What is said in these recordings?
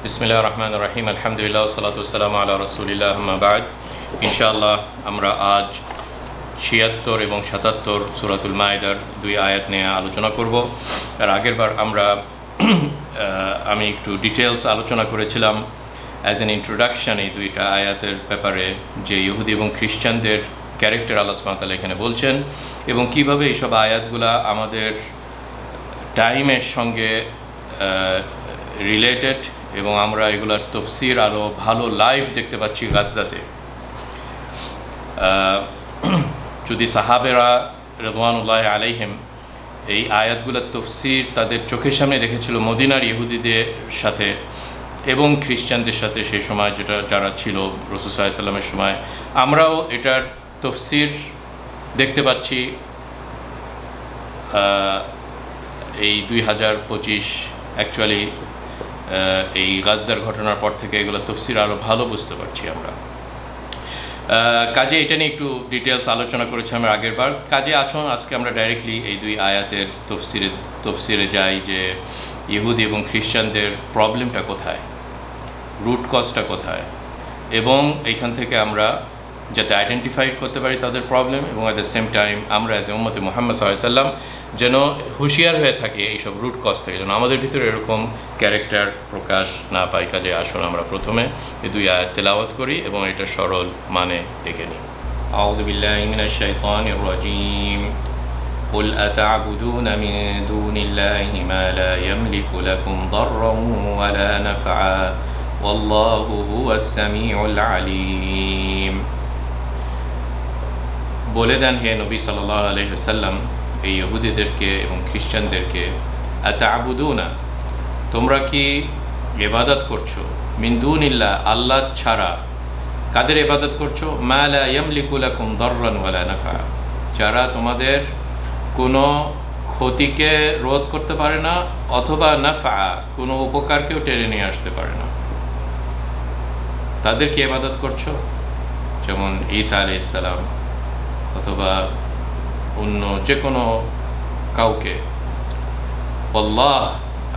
বিসমিল্লাহির রহমানির রহিম। আলহামদুলিল্লাহ ওয়াসসালাতু ওয়াসসালামু আলা রাসূলিল্লাহ, আম্মা বা'দ। ইনশাআল্লাহ আমরা আজ ৭৬ এবং ৭৭ সূরাতুল মাইদার দুই আয়াত নিয়ে আলোচনা করব। আর আগেরবার আমি একটু ডিটেলস আলোচনা করেছিলাম অ্যাজ অ্যান ইন্ট্রোডাকশন এই দুইটা আয়াতের ব্যাপারে, যে ইহুদি এবং খ্রিস্টানদের ক্যারেক্টার আল্লাহ সুবহানাহু ওয়া তাআলা এখানে বলছেন এবং কিভাবে এইসব আয়াতগুলা আমাদের টাইমের সঙ্গে রিলেটেড, এবং আমরা এগুলার তফসির আরও ভালো লাইভ দেখতে পাচ্ছি গাজদাতে। যদি সাহাবেরা রিদওয়ানুল্লাহি আলাইহিম এই আয়াতগুলোর তফসির তাদের চোখের সামনে দেখেছিল মদিনার ইহুদিদের সাথে এবং খ্রিস্টানদের সাথে, সেই সময় যারা ছিল রাসূল সাল্লাল্লাহু আলাইহি ওয়াসাল্লামের সময়, আমরাও এটার তফসির দেখতে পাচ্ছি এই 2025 অ্যাকচুয়ালি এই গাজদার ঘটনার পর থেকে এগুলো তফসির আরও ভালো বুঝতে পারছি আমরা। কাজে এটা নিয়ে একটু ডিটেলস আলোচনা করেছি আমরা আগের বার। কাজে আসুন আজকে আমরা ডাইরেক্টলি এই দুই আয়াতের তফসিরে যাই, যে ইহুদি এবং খ্রিস্টানদের প্রবলেমটা কোথায়, রুট কজটা কোথায়, এবং এইখান থেকে আমরা যাতে আইডেন্টিফাই করতে পারি তাদের প্রবলেম, এবং অ্যাট দ্য সেম টাইম আমরা অ্যাজ এ উম্মতে মুহাম্মদ সাল্লাল্লাহু আলাইহি ওয়াসাল্লাম যেন হুঁশিয়ার হয়ে থাকে এইসব রুট কজ থেকে, যেন আমাদের ভিতরে এরকম ক্যারেক্টার প্রকাশ না পাই। কাজে আসুন আমরা প্রথমে এই দুই আয়াত তেলাওয়াত করি এবং এটার সরল মানে দেখে নিই। আউযু বিল্লাহি মিনাশ শাইতানির রাজীম। قل أتعبدون من دون الله ما لا يملك لكم ضرا ولا نفعا والله هو السميع العليم। বলে দেন হে নবী সাল্লাল্লাহু আলাইহি ওয়াসাল্লাম এই ইহুদিদেরকে এবং খ্রিস্টানদেরকে, আতা'বুদুনা তোমরা কি ইবাদত করছো, মিন দুনিল্লাহ আল্লাহ ছাড়া। কাদের ইবাদত করছো? মা লা ইয়ামলিকু লাকুম দাররান ওয়ালা নাফা, যারা তোমাদের কোনো ক্ষতিকে রোধ করতে পারে না অথবা নাফা কোনো উপকারকেও টেনে নিয়ে আসতে পারে না, তাদেরকে ইবাদত করছো। যেমন ঈসা আলাইহিস সালাম অথবা অন্য যে কোনো কাউকে। আল্লাহ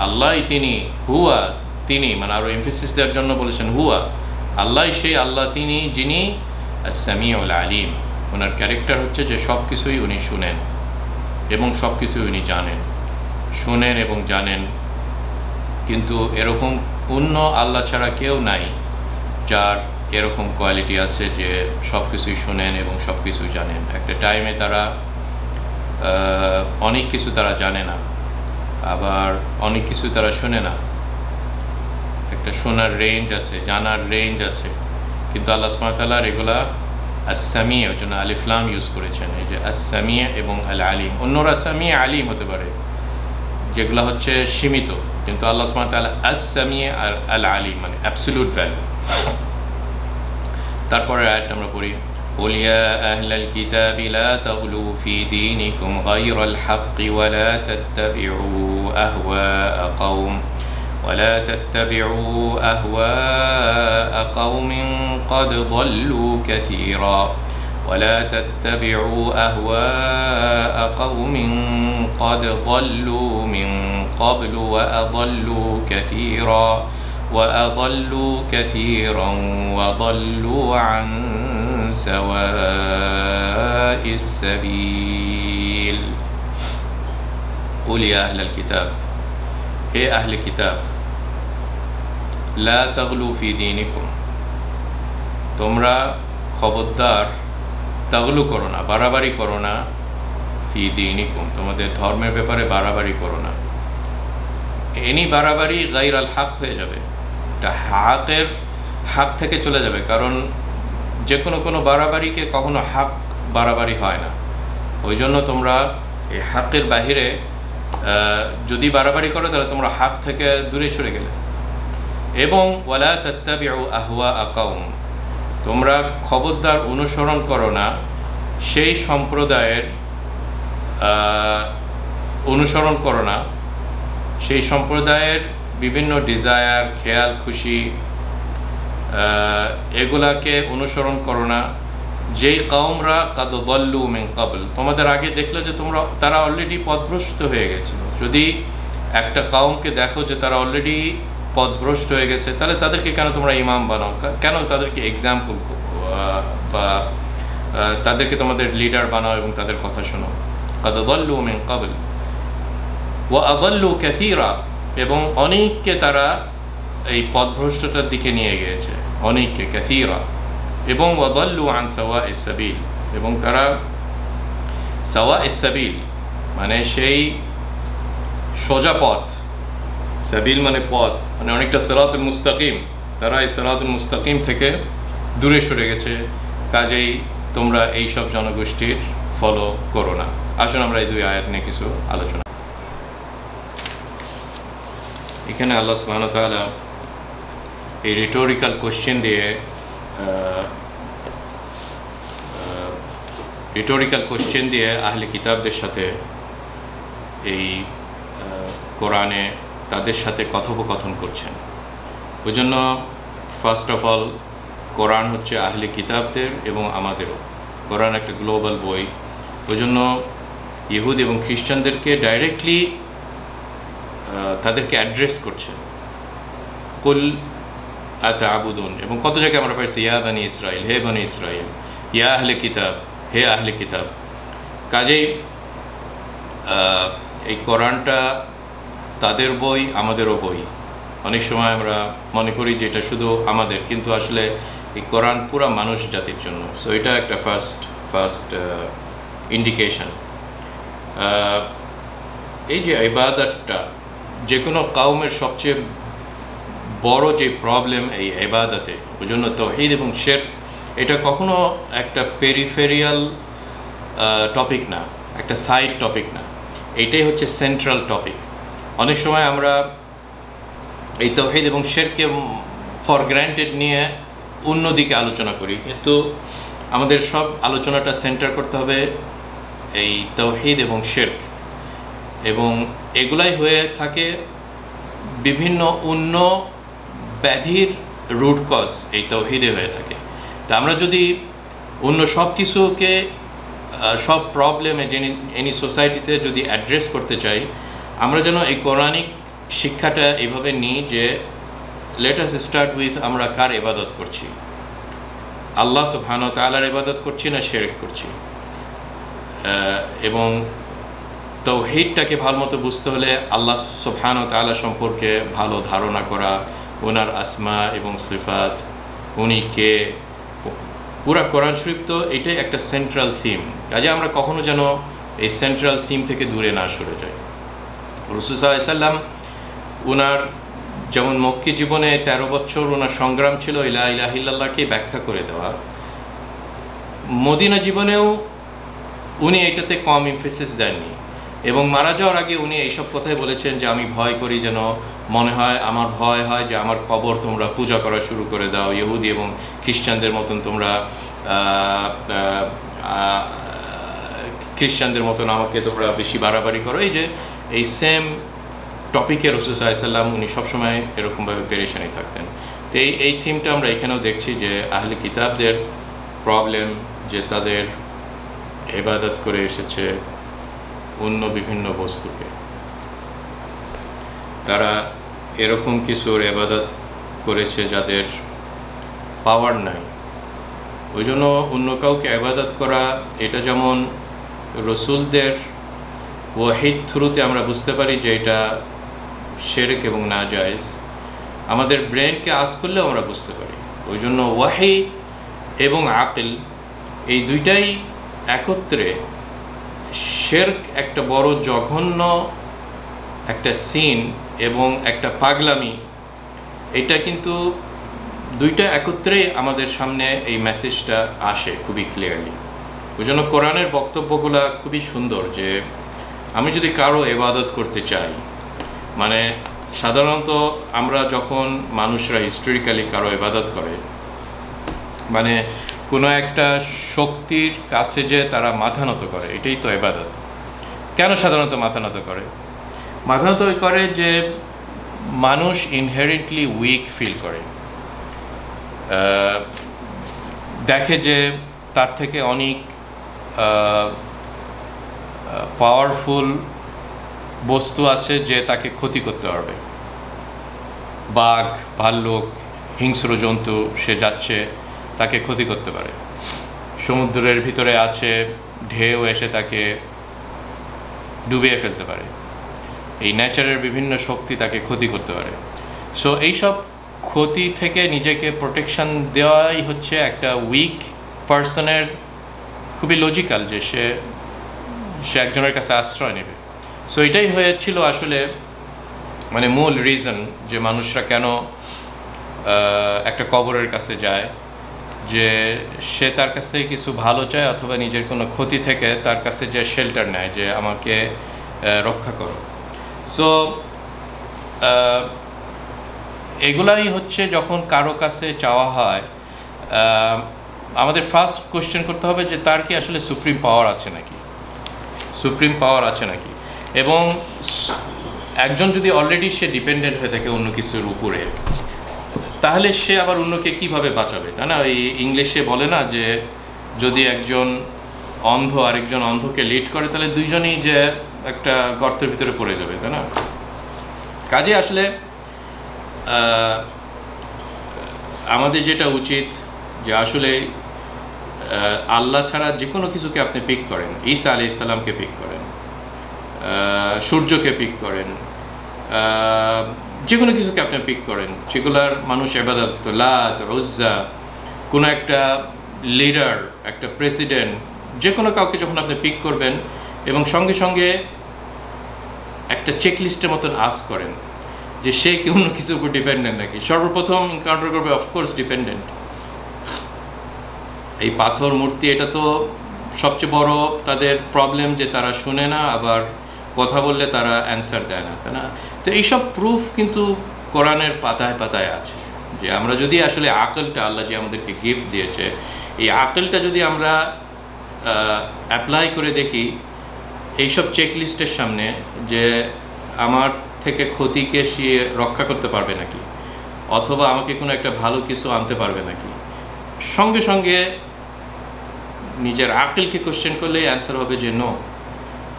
আল্লাহই তিনি, হুয়া তিনি, মানে আরও এমফেসিস দেওয়ার জন্য বলেছেন হুয়া, আল্লাহ সেই আল্লাহ তিনি যিনি আস-সামিউল আলিম। ওনার ক্যারেক্টার হচ্ছে যে সব কিছুই উনি শুনেন এবং সব কিছুই উনি জানেন, শুনেন এবং জানেন। কিন্তু এরকম অন্য আল্লাহ ছাড়া কেউ নাই যার এরকম কোয়ালিটি আছে যে সব কিছুই শোনেন এবং সব কিছুই জানেন। একটা টাইমে তারা অনেক কিছু তারা জানে না, আবার অনেক কিছু তারা শোনে না। একটা শোনার রেঞ্জ আছে, জানার রেঞ্জ আছে, কিন্তু আল্লাহ সুবহানাহু ওয়া তাআলা এগুলা আস-সামিয়া, ওই জন্য আলিফ লাম ইউজ করেছেন, এই যে আস-সামিয়া এবং আল আলিম। অন্যরা সামিয়া আলিম হতে পারে, যেগুলো হচ্ছে সীমিত, কিন্তু আল্লাহ সুবহানাহু ওয়া তাআলা আস-সামিয়া আর আল আলিম, মানে অ্যাবসলিউট ভ্যালু। তারপরে আয়াতটা আমরা পড়ি। قل يا أهل الكتاب لا تغلوا في دينكم غير الحق ولا تتبعوا أهواء قوم قد ضلوا كثيرا ولا تتبعوا أهواء قوم قد ضلوا من قبل وأضلوا كثيرا وضلوا عن سواء السبيل قل يا أهل الكتاب হে আহলে কিতাব, লা তাগলু ফি দীনিকুম তোমরা খবরদার তাগলু করো না, বাড়াবাড়ি করো না, ফি দীনিকুম তোমাদের ধর্মের ব্যাপারে বাড়াবাড়ি করো না। এনি বাড়াবাড়ি গায়র আল হক হয়ে যাবে, এটা হাক থেকে চলে যাবে, কারণ যে কোনো বাড়াবাড়িকে কখনো হাক বাড়াবাড়ি হয় না। ওই জন্য তোমরা এই হাকের বাহিরে যদি বাড়াবাড়ি করো তাহলে তোমরা হাক থেকে দূরে সরে গেলে। এবং ওয়ালা তাত্তাবিউ আহওয়া কওম তোমরা খবরদার অনুসরণ করো না সেই সম্প্রদায়ের, অনুসরণ করো না সেই সম্প্রদায়ের বিভিন্ন ডিজায়ার, খেয়াল খুশি, এগুলাকে অনুসরণ করো না যেই কওমরা কাদ দল্লু মিন ক্বাবল তোমাদের আগে দেখলে যে তারা অলরেডি পথভ্রষ্ট হয়ে গেছিল। যদি একটা কওমকে দেখো যে তারা অলরেডি পথভ্রষ্ট হয়ে গেছে, তাহলে তাদেরকে কেন তোমরা ইমাম বানাও? কেন তাদেরকে এক্সাম্পল বা তাদেরকে তোমাদের লিডার বানাও এবং তাদের কথা শোনো? قد ضلوا من قبل وأضلوا كثيرا, এবং অনেককে তারা এই পথভ্রষ্টতার দিকে নিয়ে গিয়েছে, অনেককে, কাসীরা, এবং ওয়াদাল্লু আন সাওয়াইস সাবিল, এবং তারা সাওয়াইস সাবিল মানে সেই সোজা পথ, সাবিল মানে পথ, মানে অনেকটা সিরাতুল মুস্তাকিম, তারা এই সিরাতুল মুস্তাকিম থেকে দূরে সরে গেছে। কাজেই তোমরা এই সব জনগোষ্ঠীর ফলো করো না। আসুন আমরা এই দুই আয়াত নিয়ে কিছু আলোচনা। এখানে আল্লাহ সুবহানাহু ওয়া তাআলা এই রিটোরিক্যাল কোশ্চেন দিয়ে আহলে কিতাবদের সাথে এই কোরআনে তাদের সাথে কথোপকথন করছেন। ওই জন্য ফার্স্ট অফ অল কোরআন হচ্ছে আহলে কিতাবদের এবং আমাদেরও। কোরআন একটা গ্লোবাল বই, ওই জন্য ইহুদ এবং খ্রিস্টানদেরকে ডাইরেক্টলি তাদেরকে অ্যাড্রেস করছেন, কুল আতাবুদুন, এবং কত জায়গায় আমরা পাইছি ইয়া বনি ইসরাইল, হে বনি ইসরাইল, ইয়া আহলে কিতাব, হে আহলে কিতাব। কাজেই এই কোরআনটা তাদের বই, আমাদেরও বই। অনেক সময় আমরা মনে করি যে এটা শুধু আমাদের, কিন্তু আসলে এই কোরআন পুরা মানুষ জাতির জন্য। সো এটা একটা ফার্স্ট ইন্ডিকেশন। এই যে ইবাদতটা, যে কোনো কাউমের সবচেয়ে বড় যে প্রবলেম এই ইবাদতে, ওই জন্য তাওহীদ এবং শিরক এটা কখনো একটা পেরিফেরিয়াল টপিক না, একটা সাইড টপিক না, এইটাই হচ্ছে সেন্ট্রাল টপিক। অনেক সময় আমরা এই তাওহীদ এবং শিরককে ফর গ্র্যান্টেড নিয়ে অন্যদিকে আলোচনা করি, কিন্তু আমাদের সব আলোচনাটা সেন্টার করতে হবে এই তাওহীদ এবং শিরক, এবং এগুলাই হয়ে থাকে বিভিন্ন অন্য ব্যাধির রুট কজ এই তাওহীদে হয়ে থাকে। তা আমরা যদি অন্য সব কিছুকে, সব প্রবলেমে এনি সোসাইটিতে যদি অ্যাড্রেস করতে চাই, আমরা যেন এই কোরআনিক শিক্ষাটা এইভাবে নিই যে লেট আস স্টার্ট উইথ আমরা কার ইবাদত করছি, আল্লাহ সুবহানাহু ওয়া তাআলার ইবাদত করছি না শিরক করছি। এবং তাওহীদটাকে ভালো মতো বুঝতে হলে আল্লাহ সুবহানাহু ওয়া তাআলা সম্পর্কে ভালো ধারণা করা, ওনার আসমা এবং সিফাত, উনি কে, পুরা কোরআন শরীফ তো এটাই একটা সেন্ট্রাল থিম। কাজে আমরা কখনো যেন এই সেন্ট্রাল থিম থেকে দূরে না সরে যাই। রাসূল সাল্লাল্লাহু আলাইহি ওয়াসাল্লাম ওনার যেমন মক্কি জীবনে 13 বছর ওনার সংগ্রাম ছিল লা ইলাহা ইল্লাল্লাহকে ব্যাখ্যা করে দেওয়া, মদিনা জীবনেও উনি এটাতে কম এমফেসিস দেননি, এবং মারা যাওয়ার আগে উনি এইসব কথাই বলেছেন যে আমি ভয় করি, যেন মনে হয়, আমার ভয় হয় যে আমার কবর তোমরা পূজা করা শুরু করে দাও, ইহুদি এবং খ্রিস্টানদের মতন তোমরা খ্রিস্টানদের মতন আমাকে তোমরা বেশি বাড়াবাড়ি করো। এই যে এই সেম টপিকে রাসূল সাল্লাল্লাহু আলাইহি ওয়াসাল্লাম উনি সবসময় এরকমভাবে পেরেশানি থাকতেন। তো এই থিমটা আমরা এখানেও দেখছি যে আহলে কিতাবদের প্রবলেম যে তাদের ইবাদত করে এসেছে অন্য বিভিন্ন বস্তুকে, তারা এরকম কিছুর ইবাদত করেছে যাদের পাওয়ার নাই। ওই জন্য অন্য কাউকে ইবাদত করা, এটা যেমন রসুলদের ওয়াহিদ থ্রুতে আমরা বুঝতে পারি যে এটা শিরক এবং নাজায়েজ, আমাদের ব্রেনকে আজ করলেও আমরা বুঝতে পারি। ওই জন্য ওয়াহি এবং আকল এই দুইটাই একত্রে, শিরক একটা বড় জঘন্য একটা সিন এবং একটা পাগলামি, এটা কিন্তু দুইটা একত্রেই আমাদের সামনে এই মেসেজটা আসে খুবই ক্লিয়ারলি। ওই জন্য কোরআনের বক্তব্যগুলো খুবই সুন্দর, যে আমি যদি কারো ইবাদত করতে চাই, মানে সাধারণত আমরা যখন মানুষরা হিস্টোরিক্যালি কারো ইবাদত করে, মানে কোনো একটা শক্তির কাছে যে তারা মাথা নত করে, এটাই তো ইবাদত। কেন সাধারণত মাথা নত করে? মাথা নত করে যে মানুষ ইনহেরেন্টলি উইক ফিল করে, দেখে যে তার থেকে অনেক পাওয়ারফুল বস্তু আছে যে তাকে ক্ষতি করতে পারবে। বাঘ, ভাল্লুক, হিংস্র জন্তু সে যাচ্ছে, তাকে ক্ষতি করতে পারে। সমুদ্রের ভিতরে আছে, ঢেউ এসে তাকে ডুবিয়ে ফেলতে পারে। এই নেচারের বিভিন্ন শক্তি তাকে ক্ষতি করতে পারে। সো এইসব ক্ষতি থেকে নিজেকে প্রোটেকশন দেওয়াই হচ্ছে একটা উইক পার্সনের খুবই লজিক্যাল, যে সে একজনের কাছে আশ্রয় নেবে। সো এটাই হয়েছিল আসলে মানে মূল রিজন যে মানুষরা কেন একটা কবরের কাছে যায়, যে সে তার কাছ থেকে কিছু ভালো চায় অথবা নিজের কোনো ক্ষতি থেকে তার কাছে যে শেল্টার নেয়, যে আমাকে রক্ষা করো। সো এগুলাই হচ্ছে যখন কারো কাছে চাওয়া হয়, আমাদের ফার্স্ট কোয়েশ্চেন করতে হবে যে তার কি আসলে সুপ্রিম পাওয়ার আছে নাকি, এবং একজন যদি অলরেডি সে ডিপেন্ডেন্ট হয়ে থাকে অন্য কিছুর উপরে, তাহলে সে আবার অন্যকে কিভাবে বাঁচাবে, তাই না? ওই ইংলিশে বলে না যে যদি একজন অন্ধ আরেকজন অন্ধকে লিড করে, তাহলে দুইজনই যে একটা গর্তের ভিতরে পড়ে যাবে, তাই না? কাজে আসলে আমাদের যেটা উচিত যে আসলে আল্লাহ ছাড়া যে কোনো কিছুকে আপনি পিক করেন, ঈসা আলাইহিস সালামকে পিক করেন, সূর্যকে পিক করেন, যে কোনো কিছুকে আপনি পিক করেন, সেগুলার মানুষ ইবাদত করত, লাত, উজ্জা, কোনো একটা লিডার, একটা প্রেসিডেন্ট, যে কোনো কাউকে যখন আপনি পিক করবেন এবং সঙ্গে সঙ্গে একটা চেকলিস্টের মতন আস করেন যে সে কি অন্য কিছুর উপর ডিপেন্ডেন্ট নাকি, সর্বপ্রথম এনকাউন্টার করবে অফকোর্স ডিপেন্ডেন্ট। এই পাথর মূর্তি, এটা তো সবচেয়ে বড় তাদের প্রবলেম যে তারা শুনে না, আবার কথা বললে তারা অ্যান্সার দেয় না, তাই না? তো এইসব প্রুফ কিন্তু কোরআনের পাতায় পাতায় আছে, যে আমরা যদি আসলে আকলটা আল্লাহ যে আমাদেরকে গিফট দিয়েছে, এই আকলটা যদি আমরা অ্যাপ্লাই করে দেখি এইসব চেকলিস্টের সামনে, যে আমার থেকে ক্ষতিকে সে রক্ষা করতে পারবে নাকি, অথবা আমাকে কোনো একটা ভালো কিছু আনতে পারবে নাকি, সঙ্গে সঙ্গে নিজের আকলকে কোশ্চেন করলে অ্যান্সার হবে যে নো।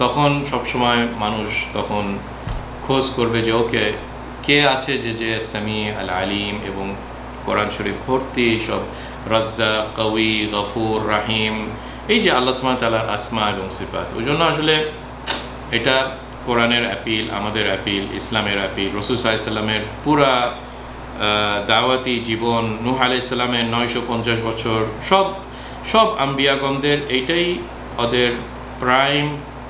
তখন সবসময় মানুষ তখন খোঁজ করবে যে ওকে কে আছে যে সামি আল আলিম, এবং কোরআন শরীফ ভর্তি সব রাজ্জাক, কওয়ি, গফুর, রাহিম, এই যে আল্লাহ সুবহানাহু ওয়া তাআলার আসমা এবং সিফাত। ওই জন্য আসলে এটা কোরআনের অ্যাপিল, আমাদের অ্যাপিল, ইসলামের অ্যাপিল, রাসূল সাল্লাল্লাহু আলাইহি সাল্লামের পুরা দাওয়াতি জীবন, নূহ আলাইহিস সালামের 950 বছর, সব আম্বিয়াগণদের এইটাই ওদের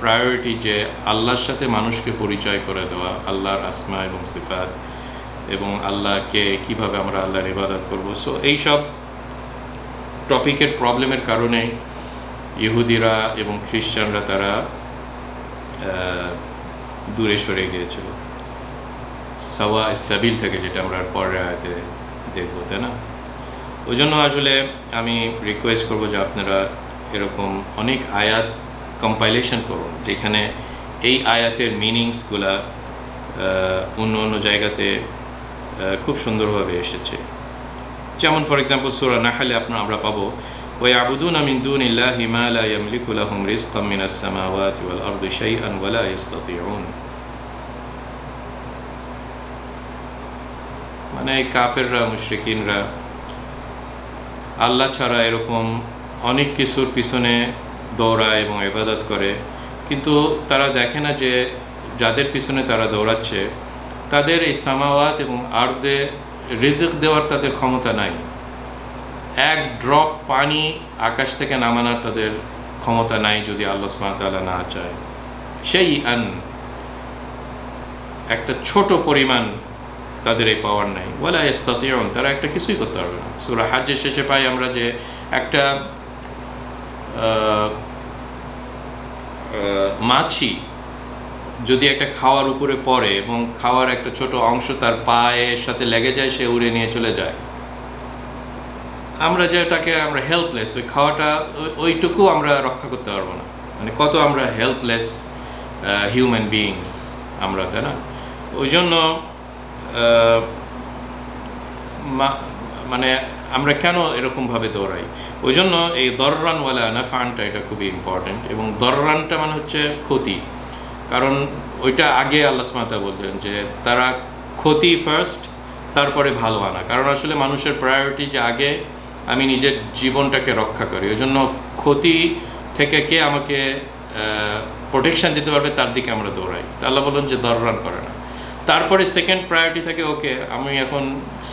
প্রায়োরিটি, যে আল্লাহর সাথে মানুষকে পরিচয় করে দেওয়া, আল্লাহর আসমা এবং সিফাত, এবং আল্লাহকে কিভাবে আমরা আল্লাহর ইবাদত করব। সো এইসব টপিকের প্রবলেমের কারণে ইহুদিরা এবং খ্রিস্টানরা তারা দূরে সরে গিয়েছিল সাওয়া সাবিল থেকে, যেটা আমরা পরের আয়াতে দেখবো, তাই না? ওই জন্য আসলে আমি রিকোয়েস্ট করব যে আপনারা এরকম অনেক আয়াত কম্পাইলেশন করুন, যেখানে এই আয়াতের মিনিংসগুলা অন্য জায়গাতে খুব সুন্দরভাবে এসেছে। যেমন ফর এক্সাম্পল সূরা নাহলে আমরা পাবো ওয়ায়াবুদুনা মিন দুনিল্লাহি মা লা ইয়ামলিকু লাহুম রিজকাম মিনাস সামাওয়াতি ওয়াল আরদি শাইআন ওয়া লা ইস্তাতিউন। মানে কাফেররা, মুশরিকিনরা আল্লাহ ছাড়া এরকম অনেক কিছুর পিছনে দৌড়ায় এবং ইবাদত করে, কিন্তু তারা দেখে না যে যাদের পিছনে তারা দৌড়াচ্ছে তাদের এই সামাওয়াত এবং আরদে রিজিক দেওয়ার তাদের ক্ষমতা নাই। এক ড্রপ পানি আকাশ থেকে নামানোর তাদের ক্ষমতা নাই যদি আল্লাহ সুবহানাহু ওয়া তাআলা না চায়। সেই একটা ছোট পরিমাণ তাদের এই পাওয়ার নাই। ওয়ালা ইস্তাতিউন, তারা একটা কিছুই করতে পারবে না। সূরা হাজ্জের শেষে পাই আমরা যে একটা মাছি যদি একটা খাওয়ার উপরে পড়ে এবং খাওয়ার একটা ছোট অংশ তার পায়ের সাথে লেগে যায়, সে উড়ে নিয়ে চলে যায়। আমরা যেটাকে আমরা হেল্পলেস, ওই খাওয়াটা ওইটুকু আমরা রক্ষা করতে পারবো না। মানে কত আমরা হেল্পলেস হিউম্যান বিইংস আমরা, তাই না? ওই জন্য মানে আমরা কেন এরকমভাবে দৌড়াই? ওই জন্য এই দররানওয়ালা নাফানটা এটা খুবই ইম্পর্টেন্ট। এবং দররানটা মানে হচ্ছে ক্ষতি, কারণ ওইটা আগে আল্লাহ সুবহানাহু ওয়া তাআলা বলছেন যে তারা ক্ষতি ফার্স্ট, তারপরে ভালো আনা। কারণ আসলে মানুষের প্রায়োরিটি যে আগে আমি নিজের জীবনটাকে রক্ষা করি, ওই জন্য ক্ষতি থেকে কে আমাকে প্রোটেকশান দিতে পারবে তার দিকে আমরা দৌড়াই। তা আল্লাহ বললেন যে দররান করে না। তারপরে সেকেন্ড প্রায়োরিটি থাকে ওকে আমি এখন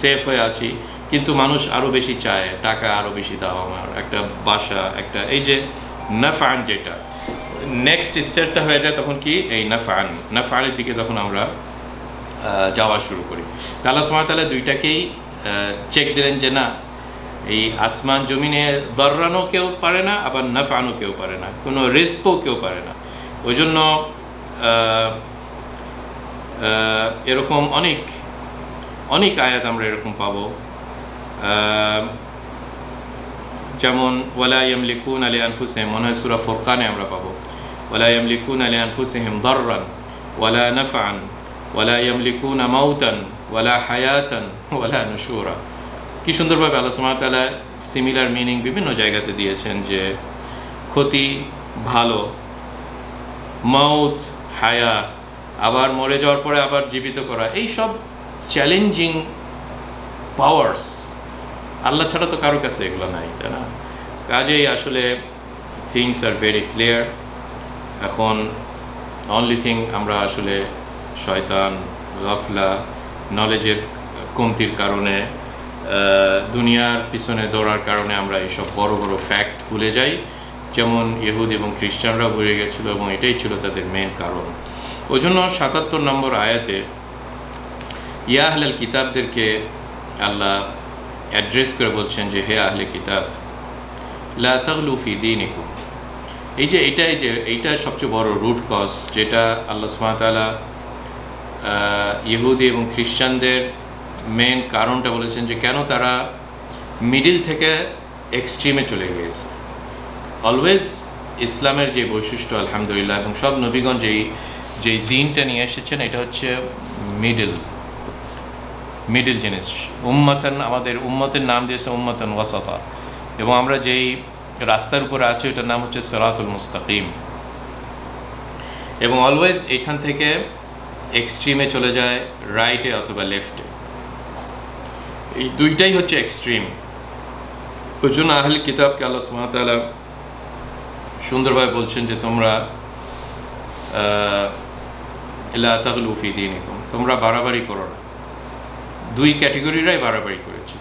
সেফ হয়ে আছি, কিন্তু মানুষ আরও বেশি চায়, টাকা আরও বেশি দাও, আমার একটা বাসা, একটা এই যে নাফআন, যেটা নেক্সট স্টেপটা হয়ে যায় তখন কি এই নাফআনের দিকে তখন আমরা যাওয়া শুরু করি। তা আল্লাহ সুবহানাহু ওয়া তাআলা দুইটাকেই চেক দিলেন যে না, এই আসমান জমিনে দররানও কেউ পারে না, আবার নাফআনও কেউ পারে না, কোনো রিস্কও কেউ পারে না। ওই জন্য এরকম অনেক অনেক আয়াত আমরা এরকম পাবো, যেমন ওয়ালা ইয়ামলিকুনা লিআনফুসিহিম, মনে হয় সূরা ফুরকানে আমরা পাবো, ওয়ালা ইয়ামলিকুনা লিআনফুসিহিম দাররান ওয়ালা নাফআন ওয়ালা ইয়ামলিকুনা মাউতান ওয়ালা হায়াতান ওয়ালা নুশুরা। কি সুন্দরভাবে আল্লাহ সুবহানাহু ওয়া তাআলা সিমিলার মিনিং বিভিন্ন জায়গাতে দিয়েছেন, যে ক্ষতি ভালো, মাউত হায়া, আবার মরে যাওয়ার পরে আবার জীবিত করা, এই সব চ্যালেঞ্জিং পাওয়ার্স আল্লাহ ছাড়া তো কারো কাছে এগুলো নাই, তাই না? কাজেই আসলে থিংস আর ভেরি ক্লিয়ার। এখন অনলি থিং আমরা আসলে শয়তান, গাফলা, নলেজের কমতির কারণে, দুনিয়ার পিছনে দৌড়ার কারণে আমরা এইসব বড় বড় ফ্যাক্ট ভুলে যাই, যেমন ইহুদ এবং খ্রিস্টানরা ভুলে গেছিলো, এবং এটাই ছিল তাদের মেন কারণ। ওই জন্য ৭৭ নম্বর আয়াতে ইয়া আহলাল কিতাবদেরকে আল্লাহ অ্যাড্রেস করে বলছেন যে হে আহলে কিতাব লা তাগলু ফি দীনিকুম। এই যে এইটা সবচেয়ে বড় রুট কজ, যেটা আল্লাহ সুবহানাহু ওয়া তাআলা ইহুদি এবং খ্রিস্টানদের মেন কারণটা বলেছেন যে কেন তারা মিডিল থেকে এক্সট্রিমে চলে গিয়েছে। অলওয়েজ ইসলামের যে বৈশিষ্ট্য আলহামদুলিল্লাহ, এবং সব নবীগণ যেই দিনটা নিয়ে এসেছেন, এটা হচ্ছে মিডিল জিনিস। উম্মাতান, আমাদের উম্মতের নাম দিয়েছে উম্মাতান ওয়াসাতা, এবং আমরা যেই রাস্তার উপরে আছি ওটার নাম হচ্ছে সিরাতুল মুস্তাকিম। এবং অলওয়েজ এখান থেকে এক্সট্রিমে চলে যায় রাইটে অথবা লেফটে, এই দুইটাই হচ্ছে এক্সট্রিম। ওই জন্য আহলে কিতাবকে আল্লাহ সুবহানাহু ওয়া তাআলা সুন্দরভাবে বলছেন যে তোমরা লা তাগলু ফি দীনিকুম, তোমরা বাড়াবাড়ি করো না। দুই ক্যাটেগরিরাই বাড়াবাড়ি করেছে।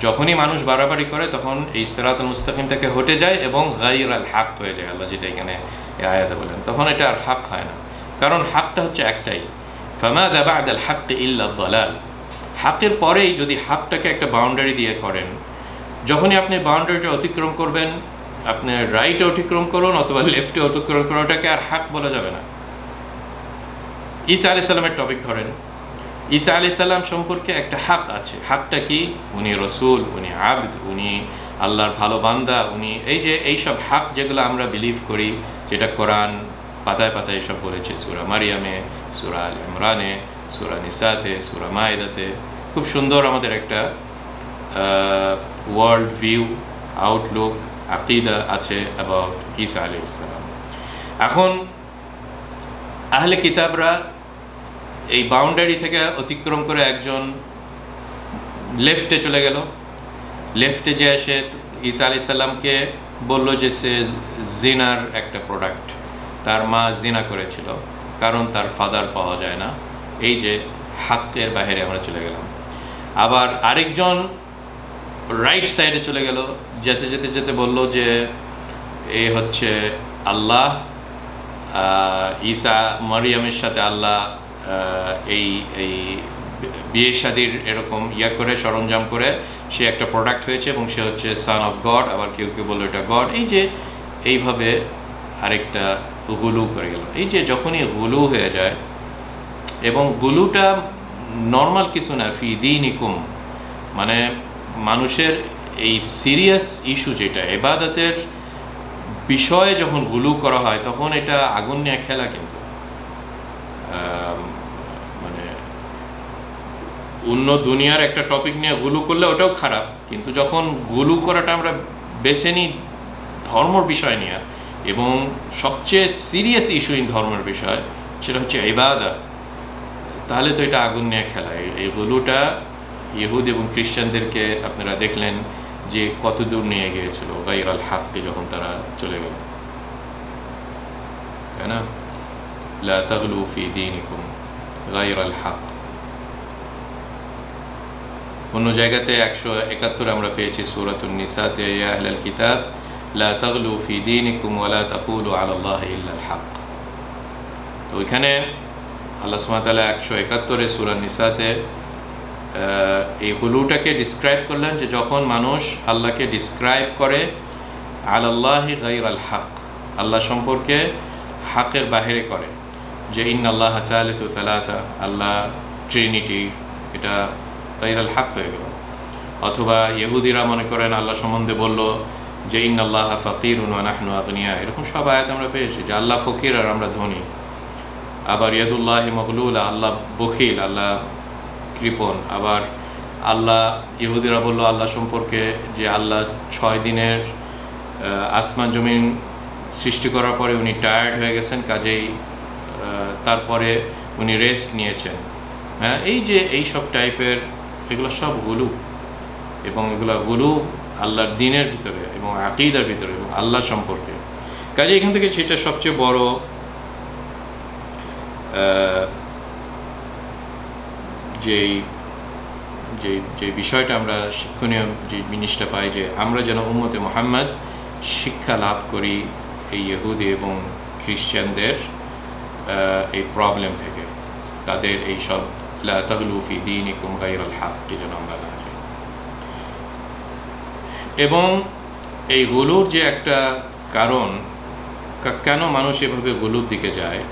যখনই মানুষ বাড়াবাড়ি করে তখন এই সিরাতুল মুস্তাকিম থেকে হটে যায় এবং গায়রুল হক হয়ে যায়, আল্লাহ যেটা এখানে এই আয়াতে বলেন, তখন এটা আর হক হয় না। কারণ হকটা হচ্ছে একটাই, ফামাযা বা'দাল হক ইল্লা দালাল। হকের পরেই যদি হকটাকে একটা বাউন্ডারি দিয়ে করেন, যখনই আপনি বাউন্ডারিটা অতিক্রম করবেন, আপনি রাইটে অতিক্রম করুন অথবা লেফটে অতিক্রম করুন, ওটাকে আর হক বলা যাবে না। ঈসা আলাইহিস সালামের টপিক ধরেন, ঈসা আলাইহিস সালাম সম্পর্কে একটা হক আছে। হকটা কি? উনি রসুল, উনি আবদ, উনি আল্লাহর ভালো বান্দা, উনি এইসব হক যেগুলো আমরা বিলিভ করি, যেটা কোরআন পাতায় পাতায় এসব বলেছে, সূরা মারিয়ামে, সূরা আল ইমরানে, সূরা নিসাতে, সূরা মাইদাতে, খুব সুন্দর আমাদের একটা ওয়ার্ল্ড ভিউ, আউটলুক, আকিদা আছে অ্যাবাউট ঈসা আলাইহিস সালাম। এখন আহলে কিতাবরা এই বাউন্ডারি থেকে অতিক্রম করে একজন লেফটে চলে গেল। লেফটে যে সে ঈসা আলাইহিস সালামকে বলল যে সে জিনার একটা প্রোডাক্ট, তার মা জিনা করেছিল, কারণ তার ফাদার পাওয়া যায় না। এই যে হকের বাইরে আমরা চলে গেলাম। আবার আরেকজন রাইট সাইডে চলে গেল, যেতে যেতে যেতে বলল যে এ হচ্ছে আল্লাহ, ঈসা মারিয়ামের সাথে আল্লাহ এই বিয়ে শাদির এরকম করে সরঞ্জাম করে সে একটা প্রোডাক্ট হয়েছে এবং সে হচ্ছে সান অফ গড। আবার কেউ কেউ বললো এটা গড। এই যে এইভাবে আরেকটা গুলু করে গেল। এই যে যখনই গুলু হয়ে যায়, এবং গুলুটা নর্মাল কিছু না, ফি দীনিকুম, মানে মানুষের এই সিরিয়াস ইস্যু যেটা ইবাদতের বিষয়ে যখন গুলু করা হয় তখন এটা আগুন নিয়ে খেলা। কিন্তু মানে অন্য দুনিয়ার একটা টপিক নিয়ে গুলু করলে ওটাও খারাপ, কিন্তু যখন গুলু করাটা আমরা বেছে নিই ধর্মর বিষয় নিয়ে, এবং সবচেয়ে সিরিয়াস ইস্যু ইন ধর্মের বিষয়, সেটা হচ্ছে ইবাদত, তাহলে তো এটা আগুন নিয়ে খেলা। এই গুলুটা ইহুদ এবং খ্রিস্টানদেরকে আপনারা দেখলেন যে কত দূর নিয়ে গিয়েছিল গায়রাল হককে যখন তারা চলে গেল, তাই না? লা তাগলু ফি দীনিকুম গায়রাল হক। অন্য জায়গাতে 171 আমরা পেয়েছি সূরাতুন নিসাতে, ইয়া আহলাল কিতাব লা তাগলু ফি দীনিকুম ওয়া লা তাকুলু আলাল্লাহি ইল্লাল হক। তো ওইখানে আল্লাহ সুবহানাহু ওয়া তাআলা 171 সূরা নিসাতে এই গুলুটাকে ডিসক্রাইব করলেন যে যখন মানুষ আল্লাহকে ডিসক্রাইব করে আলাল্লাহি গায়রাল হক, আল্লাহ সম্পর্কে হকের বাহিরে করে, যে ইন্নাল্লাহা সালিসু সালাসা, আল্লাহ ট্রিনিটি, এটা গায়রাল হক হয়ে গেল। অথবা ইহুদিরা মনে করেন আল্লাহ সম্বন্ধে বলল যে ইন্নাল্লাহা ফাকিরুন ওয়া নাহনু আগনিয়া, এরকম সব আয়াত আমরা পেয়েছি যে আল্লাহ ফকির আর আমরা ধনী। আবার ইয়াদুল্লাহি মাগলুলা, আল্লাহ বখিল, আল্লাহ কৃপণ। আবার আল্লাহ, ইহুদিরা বলল আল্লাহ সম্পর্কে যে আল্লাহ 6 দিনের আসমান জমিন সৃষ্টি করার পরে উনি টায়ার্ড হয়ে গেছেন, কাজেই তারপরে উনি রেস্ট নিয়েছেন। হ্যাঁ, এই যে এই সব টাইপের, এগুলো সব গুলু, এবং এগুলো গুলু আল্লাহর দ্বীনের ভিতরে এবং আকীদার ভিতরে এবং আল্লাহ সম্পর্কে। কাজে এখান থেকে সেটা সবচেয়ে বড় যে বিষয়টা আমরা শিক্ষণীয় যে জিনিসটা পাই, যে আমরা যেন উম্মতে মুহাম্মদ শিক্ষা লাভ করি এই ইহুদি এবং খ্রিস্টানদের এই প্রবলেম থেকে, তাদের এই সব লা তাগলু ফি দীনিকুম গায়রাল হককে যেন আমরা না যাই। এবং এই গুলুর যে একটা কারণ, কেন মানুষ এভাবে গুলুর দিকে যায়,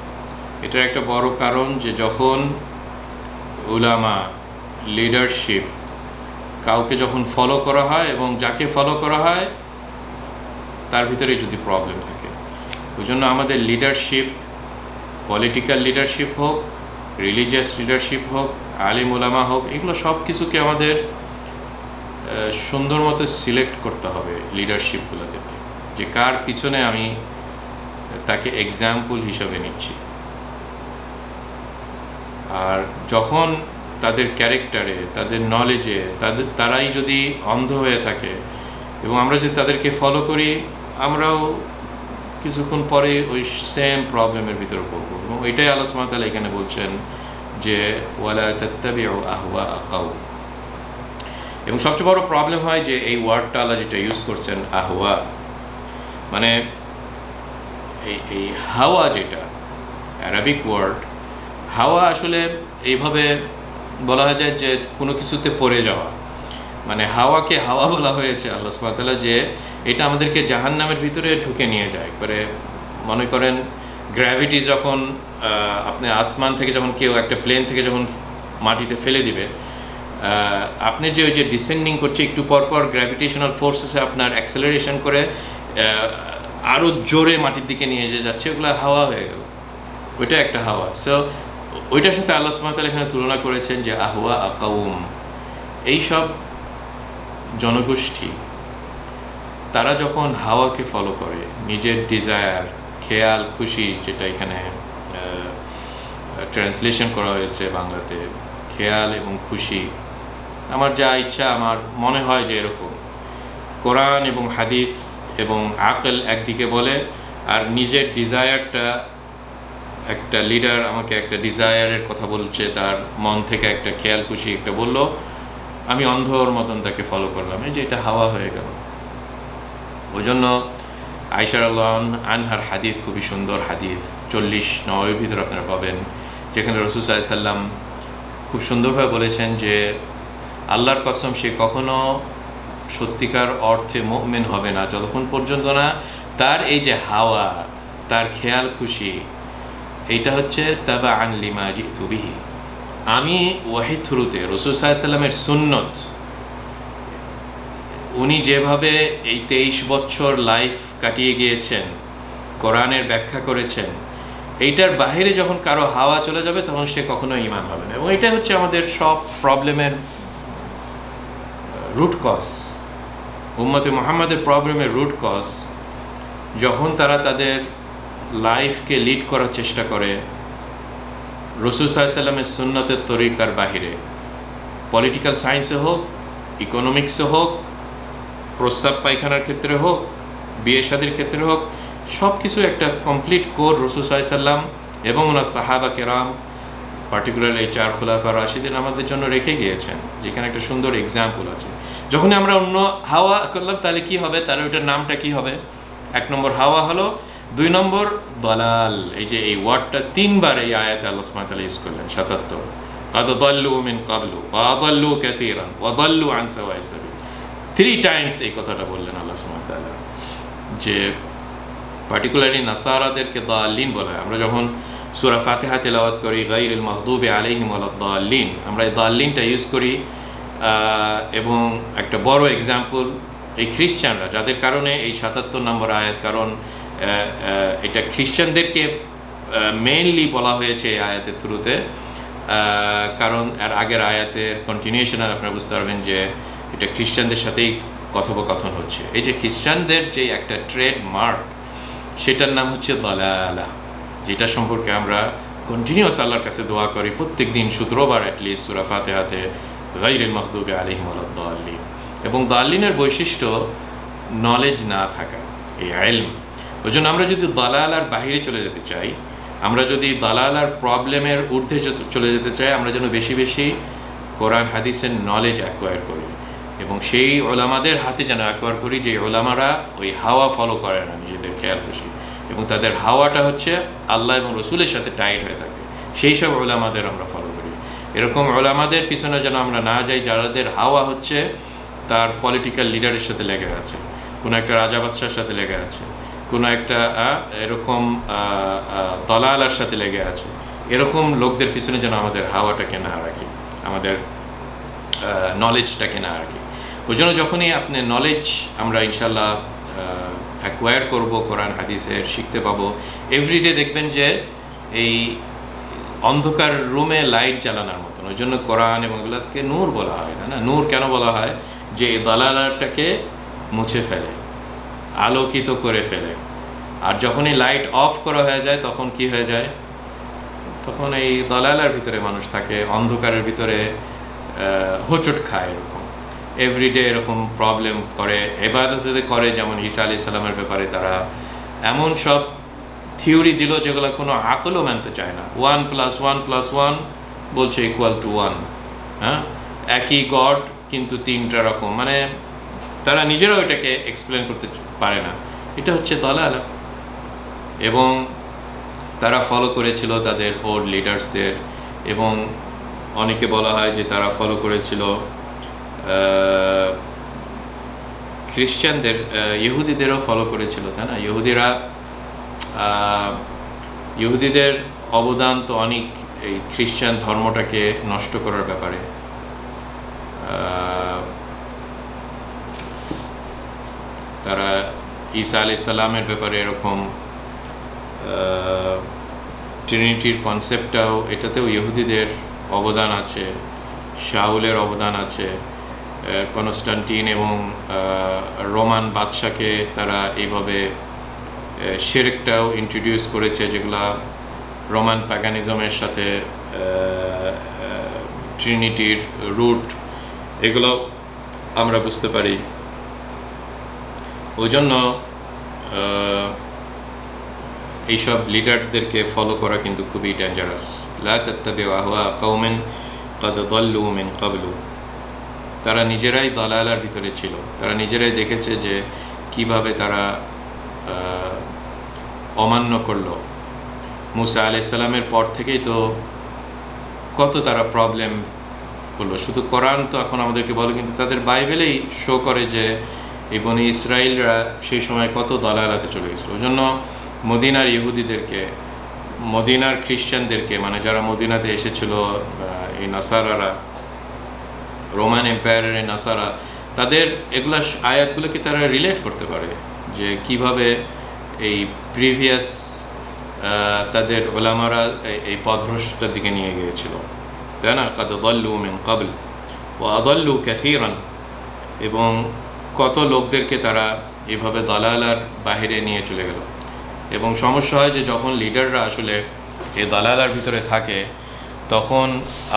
এটার একটা বড় কারণ যে যখন উলামা, লিডারশিপ, কাউকে যখন ফলো করা হয় এবং যাকে ফলো করা হয় তার ভিতরে যদি প্রবলেম থাকে, ওই জন্য আমাদের লিডারশিপ, পলিটিক্যাল লিডারশিপ হোক, রিলিজিয়াস লিডারশিপ হোক, আলিম উলামা হোক, এগুলো সব কিছুকে আমাদের সুন্দর মতো সিলেক্ট করতে হবে লিডারশিপগুলোদেরকে, যে কার পিছনে আমি তাকে এক্সাম্পল হিসাবে নিচ্ছি। আর যখন তাদের ক্যারেক্টারে, তাদের নলেজে, তারাই যদি অন্ধ হয়ে থাকে এবং আমরা যদি তাদেরকে ফলো করি, আমরাও কিছুক্ষণ পরে ওই সেম প্রবলেমের ভিতরে পড়বো। এবং ওইটাই আল্লাহ সুবহানাহু ওয়া তাআলা এখানে বলছেন যে ওয়ালা তাত্তাবিউ আহওয়া কাওম। এবং সবচেয়ে বড় প্রবলেম হয় যে এই ওয়ার্ডটা আল্লাহ যেটা ইউজ করছেন আহওয়া, মানে এই হাওয়া, যেটা অ্যারাবিক ওয়ার্ড হাওয়া, আসলে এইভাবে বলা হয় যায় যে কোনো কিছুতে পড়ে যাওয়া, মানে হাওয়াকে হাওয়া বলা হয়েছে আল্লাহ সুবহানাহু ওয়া তাআলা, যে এটা আমাদেরকে জাহান্নামের ভিতরে ঢুকে নিয়ে যায়। একবারে মনে করেন গ্র্যাভিটি যখন আপনি আসমান থেকে যখন কেউ একটা প্লেন থেকে যখন মাটিতে ফেলে দিবে, আপনি যে ওই যে ডিসেন্ডিং করছে, একটু পরপর গ্র্যাভিটেশনাল ফোর্সেসে আপনার অ্যাক্সেলারেশন করে আরও জোরে মাটির দিকে নিয়ে যাচ্ছে, ওগুলো হাওয়া হয়ে গেল, ওইটা একটা হাওয়া। সো ওইটার সাথে আল্লাহ সুবহানাহু ওয়া তাআলা এখানে তুলনা করেছেন যে আহওয়া আকাউম, এইসব জনগোষ্ঠী তারা যখন হাওয়াকে ফলো করে, নিজের ডিজায়ার, খেয়াল, খুশি, যেটা এখানে ট্রান্সলেশন করা হয়েছে বাংলাতে, খেয়াল এবং খুশি, আমার যা ইচ্ছা, আমার মনে হয় যে এরকম, কোরআন এবং হাদিস এবং আকল একদিকে বলে, আর নিজের ডিজায়ারটা, একটা লিডার আমাকে একটা ডিজায়ারের কথা বলছে, তার মন থেকে একটা খেয়াল খুশি একটা বলল, আমি অন্ধর মতন তাকে ফলো করলাম, এই যে এটা হাওয়া হয়ে গেল। ওই জন্য আয়েশা রাদিয়াল্লাহু আনহার হাদিস, খুবই সুন্দর হাদিস, 40-9 ভিতরে আপনারা পাবেন, যেখানে রাসূল সাল্লাল্লাহু আলাইহি ওয়াসাল্লাম খুব সুন্দরভাবে বলেছেন যে আল্লাহর কসম, সে কখনো সত্যিকার অর্থে মুমিন হবে না যতক্ষণ পর্যন্ত না তার এই যে হাওয়া, তার খেয়াল খুশি, এইটা হচ্ছে তাবাআন লিমা জিতু বিহি, আমি ওয়াহি থ্রুতে রাসূল সাল্লাল্লাহু আলাইহি ওয়াসাল্লামের সুন্নত, উনি যেভাবে এই 23 বছর লাইফ কাটিয়ে গিয়েছেন, কোরআনের ব্যাখ্যা করেছেন, এইটার বাহিরে যখন কারো হাওয়া চলে যাবে তখন সে কখনো ঈমান হবে না। এবং এটা হচ্ছে আমাদের সব প্রবলেমের রুট কজ, উম্মতে মুহাম্মাদের প্রবলেমের রুট কজ, যখন তারা তাদের লাইফকে লিড করার চেষ্টা করে রাসূল সাল্লাল্লাহু আলাইহি সাল্লামের সুন্নতের তরিকার বাহিরে, পলিটিক্যাল সায়েন্সে হোক, ইকোনমিক্সে হোক, প্রস্রাব পায়খানার ক্ষেত্রে হোক, বিয়ে শাদীর ক্ষেত্রে হোক, সব কিছু একটা কমপ্লিট কোর রাসূল সাল্লাল্লাহু আলাইহি সাল্লাম এবং ওনার সাহাবা কেরাম, পার্টিকুলারলি এই 4 খুলাফা রাশিদিন আমাদের জন্য রেখে গিয়েছেন, যেখানে একটা সুন্দর এক্সাম্পল আছে। যখন আমরা অন্য হাওয়া করলাম তাহলে কি হবে, তার ওইটার নামটা কি হবে? 1 নম্বর হাওয়া হলো, 2 নম্বর দালাল। এই যে এই ওয়ার্ডটা 3 বার এই আয়াতে আল্লাহ সুবহানাহু ওয়া তাআলা ইউজ করলেন, 77 قد ضلوا من قبل وضلوا كثيرا وضلوا عن سواء السبيل। 3 টাইমস এই কথাটা বললেন আল্লাহ সুবহানাহু ওয়া তাআলা, যে পার্টিকুলারলি নাসারাদেরকে দাল্লিন বলা হয়। আমরা যখন সূরা ফাতিহা তেলাওয়াত করি, গায়রিল মাগদুবি আলাইহিম ওয়ালাদ দাল্লিন, আমরা এই দাল্লিনটা ইউজ করি। এবং একটা বড় এক্সাম্পল এই খ্রিস্টানরা, যাদের কারণে এই 77 নম্বর আয়াত, কারণ এটা খ্রিস্টানদেরকে মেইনলি বলা হয়েছে এই আয়াতের থ্রুতে, কারণ এর আগের আয়াতের কন্টিনিউশন আপনারা বুঝতে পারবেন যে এটা খ্রিস্টানদের সাথেই কথোপকথন হচ্ছে। এই যে খ্রিস্টানদের যে একটা ট্রেড মার্ক, সেটার নাম হচ্ছে দালালা, যেটা সম্পর্কে আমরা কন্টিনিউয়াস আল্লাহর কাছে দোয়া করি প্রত্যেক দিন 17 বার অ্যাটলিস্ট সূরা ফাতিহাতে, গায়রিল মাগদুবি আলাইহিম ওয়ালাদ দাল্লিন। এবং দাল্লিনের বৈশিষ্ট্য নলেজ না থাকা, এই ইলম। ওই জন্য আমরা যদি দালালার বাহিরে চলে যেতে চাই, আমরা যদি দালালার প্রবলেমের ঊর্ধ্বে চলে যেতে চাই, আমরা যেন বেশি বেশি কোরআন হাদিসের নলেজ অ্যাকোয়ার করি, এবং সেই ওলামাদের হাতে যেন অ্যাকোয়ার করি যে ওলামারা ওই হাওয়া ফলো করে না নিজেদের খেয়াল খুশি, এবং তাদের হাওয়াটা হচ্ছে আল্লাহ এবং রসুলের সাথে টাইট হয়ে থাকে, সেই সব ওলামাদের আমরা ফলো করি। এরকম ওলামাদের পিছনে যেন আমরা না যাই যাদের হাওয়া হচ্ছে তার পলিটিক্যাল লিডারের সাথে লেগে আছে, কোনো একটা রাজা বাদশার সাথে লেগে আছে, কোনো একটা এরকম দলালার সাথে লেগে আছে। এরকম লোকদের পিছনে যেন আমাদের হাওয়াটাকে না রাখি, আমাদের নলেজটাকে না রাখি। ওই জন্য যখনই আপনি নলেজ আমরা ইনশাল্লাহ অ্যাকোয়ার করব, কোরআন হাদিসের শিখতে পাবো, এভরিডে দেখবেন যে এই অন্ধকার রুমে লাইট জ্বালানোর মতন। ওই জন্য কোরআন এবং এগুলোকে নূর বলা হয়, তাই না? নূর কেন বলা হয়? যে এই দালালাটাকে মুছে ফেলে, আলোকিত করে ফেলে। আর যখনই লাইট অফ করা হয়ে যায় তখন কি হয়ে যায়? তখন এই দালালার ভিতরে মানুষ থাকে, অন্ধকারের ভিতরে হোঁচট খায়, এরকম এভরিডে এরকম প্রবলেম করে, ইবাদতে করে। যেমন ঈসা আলাইহিস সালামের ব্যাপারে তারা এমন সব থিওরি দিল যেগুলো কোনো আকলও মানতে চায় না। 1+1+1 বলছে =1, হ্যাঁ, একই গড কিন্তু 3টা রকম, মানে তারা নিজেরাও এটাকে এক্সপ্লেন করতে পারে না। এটা হচ্ছে দালালা। এবং তারা ফলো করেছিল তাদের ওল্ড লিডার্সদের, এবং অনেকে বলা হয় যে তারা ফলো করেছিল খ্রিস্টানদের, ইহুদিদেরও ফলো করেছিল, তাই না? ইহুদিদের অবদান তো অনেক এই খ্রিস্টান ধর্মটাকে নষ্ট করার ব্যাপারে। তারা ঈসা আলাইহিস সালামের ব্যাপারে এরকম ট্রিনিটির কনসেপ্টটাও, এটাতেও ইহুদিদের অবদান আছে, শাউলের অবদান আছে। কনস্টান্টিন এবং রোমান বাদশাকে তারা এইভাবে শিরকটাও ইন্ট্রোডিউস করেছে, যেগুলা রোমান প্যাগানিজমের সাথে ট্রিনিটির রুট, এগুলো আমরা বুঝতে পারি। ওই জন্য এইসব লিডারদেরকে ফলো করা কিন্তু খুবই ডেঞ্জারাস। লা তাত্তাবিউ আহওয়া কওমিন ক্বাদ দাল্লু মিন ক্বাবলু। তারা নিজেরাই দালালার ভিতরে ছিল, তারা নিজেরাই দেখেছে যে কিভাবে তারা অমান্য করলো। মুসা আলাইহিস সালামের পর থেকেই তো কত তারা প্রবলেম করলো। শুধু কোরআন তো এখন আমাদেরকে বলে, কিন্তু তাদের বাইবেলেই শো করে যে এই বনি ইসরায়েলরা সেই সময় কত দালালাতে চলে গেছিলো। ওই জন্য মদিনার ইহুদিদেরকে, মদিনার খ্রিস্টানদেরকে, মানে যারা মদিনাতে এসেছিল, এই নাসারারা, রোমান এম্পায়ারের এই নাসারা, তাদের এগুলা আয়াতগুলোকে তারা রিলেট করতে পারে যে কিভাবে এই প্রিভিয়াস তাদের ওলামারা এই পথভ্রষ্টতার দিকে নিয়ে গিয়েছিল, তাই না? ক্বাদ দাল্লু মিন ক্বাবল ওয়া আদাল্লু কাসীরান। এবং কত লোকদেরকে তারা এইভাবে দালালার বাহিরে নিয়ে চলে গেল। এবং সমস্যা হয় যে যখন লিডাররা আসলে এই দালালার ভিতরে থাকে, তখন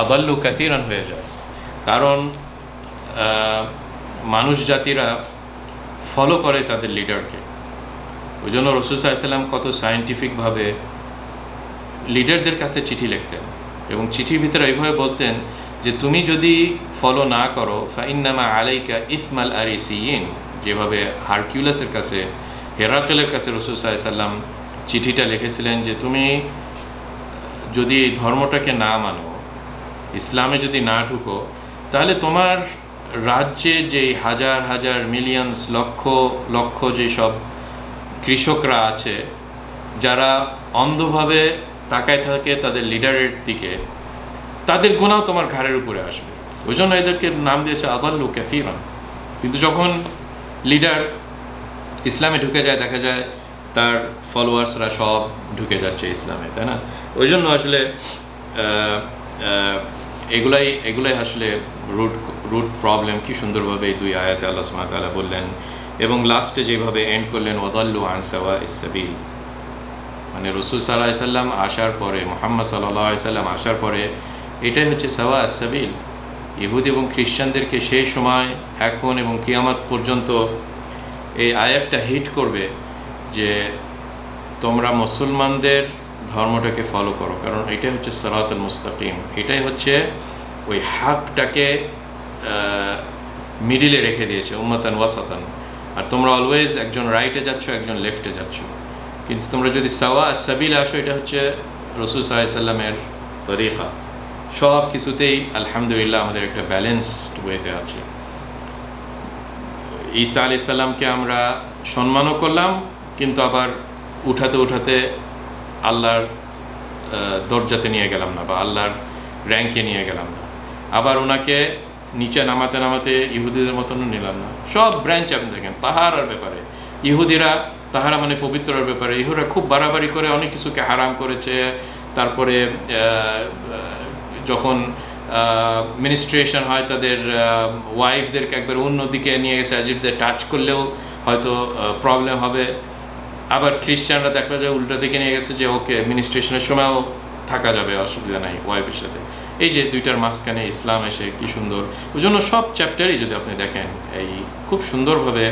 আদাল্লু কাসীরান হয়ে যায়। কারণ মানুষ জাতিরা ফলো করে তাদের লিডারকে। ওই জন্য রাসূল সাল্লাল্লাহু আলাইহি ওয়াসাল্লাম কত সায়েন্টিফিকভাবে লিডারদের কাছে চিঠি লিখতেন, এবং চিঠির ভিতরে এইভাবে বলতেন যে তুমি যদি ফলো না করো ফাইন্নামা আলাইকা ইসমাল আরিসিয়িন, যেভাবে হারকিউলাসের কাছে, হেরাকেলের কাছে রাসূল সাল্লাল্লাহু আলাইহি ওয়াসাল্লাম চিঠিটা লিখেছিলেন যে তুমি যদি এই ধর্মটাকে না মানো, ইসলামে যদি না ঢুকো, তাহলে তোমার রাজ্যে যে হাজার হাজার মিলিয়নস লক্ষ লক্ষ যেসব কৃষকরা আছে যারা অন্ধভাবে তাকায় থাকে তাদের লিডারের দিকে, তাদের গুনাহ তোমার ঘাড়ের উপরে আসবে। ওই জন্য এদেরকে নাম দিয়েছে আদাল্লু কাসীরান। কিন্তু যখন লিডার ইসলামে ঢুকে যায়, দেখা যায় তার ফলোয়ার্সরা সব ঢুকে যাচ্ছে ইসলামে, তাই না? ওই জন্য আসলে এগুলাই আসলে রুট প্রবলেম। কি সুন্দরভাবে এই দুই আয়াতে আল্লাহ সুবহানাহু ওয়া তাআলা বললেন, এবং লাস্টে যেভাবে এন্ড করলেন ওয়াদাল্লু আন সাওয়াইস সাবিল, মানে রাসূল সাল্লাল্লাহু আলাইহি সাল্লাম আসার পরে, মুহাম্মদ সাল্লাল্লাহু আলাইহি সাল্লাম আসার পরে এটাই হচ্ছে সাওয়াইস সাবিল। ইহুদি এবং খ্রিস্টানদেরকে সেই সময়, এখন এবং কিয়ামত পর্যন্ত এই আয়াতটা হিট করবে যে তোমরা মুসলমানদের ধর্মটাকে ফলো করো, কারণ এটাই হচ্ছে সিরাতুল মুস্তাকিম, এটাই হচ্ছে ওই হাকটাকে মিডিলে রেখে দিয়েছে, উম্মাতান ওয়াসাতান। আর তোমরা অলওয়েজ একজন রাইটে যাচ্ছ, একজন লেফটে যাচ্ছ, কিন্তু তোমরা যদি সাওয়াস সাবিলে আসো, এটা হচ্ছে রাসূল সাল্লাল্লাহু আলাইহি সাল্লামের তরিকা। সব কিছুতেই আলহামদুলিল্লাহ আমাদের একটা ব্যালেন্সড ওয়েতে আছে। ঈসা আলাইহিস সালামকে আমরা সম্মানও করলাম, কিন্তু আবার উঠাতে উঠাতে আল্লাহর দরজাতে নিয়ে গেলাম না, বা আল্লাহর র্যাঙ্কে নিয়ে গেলাম না। আবার ওনাকে নিচে নামাতে নামাতে ইহুদিদের মতনও নিলাম না। সব ব্রাঞ্চ আপনি দেখেন তাহারার ব্যাপারে, ইহুদিরা তাহারা মানে পবিত্রের ব্যাপারে ইহুরা খুব বাড়াবাড়ি করে অনেক কিছুকে হারাম করেছে। তারপরে যখন মিনিস্ট্রেশন হয়, তাদের ওয়াইফদেরকে একবার অন্যদিকে নিয়ে গেছে, আজিবদের টাচ করলেও হয়তো প্রবলেম হবে। আবার খ্রিস্টানরা দেখা যায় উল্টো দিকে নিয়ে গেছে যে ওকে মিনিস্ট্রেশনের সময়ও থাকা যাবে, অসুবিধা নাই ওয়াইফের সাথে। এই যে দুইটার মাঝখানে ইসলাম এসে কি সুন্দর। ওই জন্য সব চ্যাপ্টারই যদি আপনি দেখেন, এই খুব সুন্দরভাবে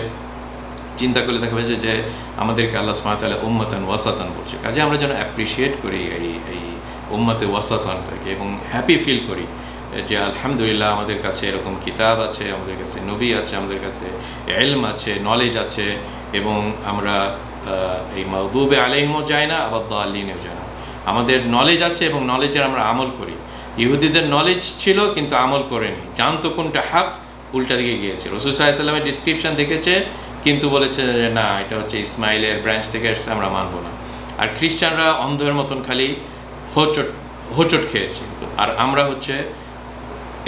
চিন্তা করলে দেখা যাবে যে আমাদেরকে আল্লাহ সুবহানাহু ওয়া তাআলা উম্মাতান ওয়াসাতান বলছে। কাজে আমরা যেন অ্যাপ্রিসিয়েট করি এই উম্মাতে ওয়াসাতানটাকে, এবং হ্যাপি ফিল করি যে আলহামদুলিল্লাহ আমাদের কাছে এরকম কিতাব আছে, আমাদের কাছে নবী আছে, আমাদের কাছে ইলম আছে, নলেজ আছে, এবং আমরা এই মাগদুবে আলাইহিমও যায় না, আবার দাল্লিনেও যায় না। আমাদের নলেজ আছে এবং নলেজের আমরা আমল করি। ইহুদিদের নলেজ ছিল কিন্তু আমল করেনি, জানতো কোনটা হক, উল্টা দিকে গিয়েছে। রাসূল সাল্লাল্লাহু আলাইহি ওয়াসাল্লামের ডিসক্রিপশন দেখেছে কিন্তু বলেছে যে না, এটা হচ্ছে ইসমাইলের ব্রাঞ্চ থেকে এসেছে, আমরা মানবো না। আর খ্রিস্টানরা অন্ধের মতন খালি হোঁচট খেয়েছে। আর আমরা হচ্ছে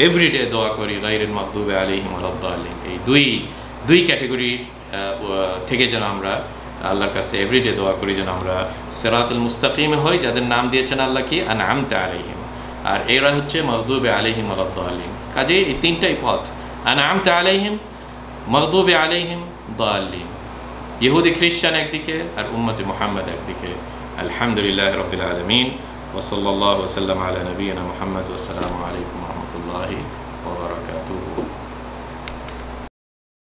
এভরিডে দোয়া করি গায়রিল মাগদুবি আলাইহিম ওয়ালাদ-দাল্লিন। এই দুই ক্যাটাগরির থেকে যেন আমরা আল্লাহর কাছে এভরিডে দোয়া করি, যেন আমরা সিরাতুল মুস্তাকিমে হই, যাদের নাম দিয়েছেন আল্লাহ কি আনআমতা আলাইহিম। আর এরা হচ্ছে মাগদুবি আলাইহিম ওয়ালাদ-দাল্লিন। কাজে এই তিনটাই পথ, আনআমতা আলাইহিম, মাগদুবি আলাইহিম, দাল্লিন। ইহুদি খ্রিস্টান একদিকে আর উম্মতে মুহাম্মদ একদিকে। আলহামদুলিল্লাহ রাব্বিল আলামিন। ওয়া সাল্লাল্লাহু ওয়া সাল্লাম আলা নবিয়িনা মুহাম্মদ। ওয়া আসসালামু আলাইকুম ওয়া রাহমাতুল্লাহি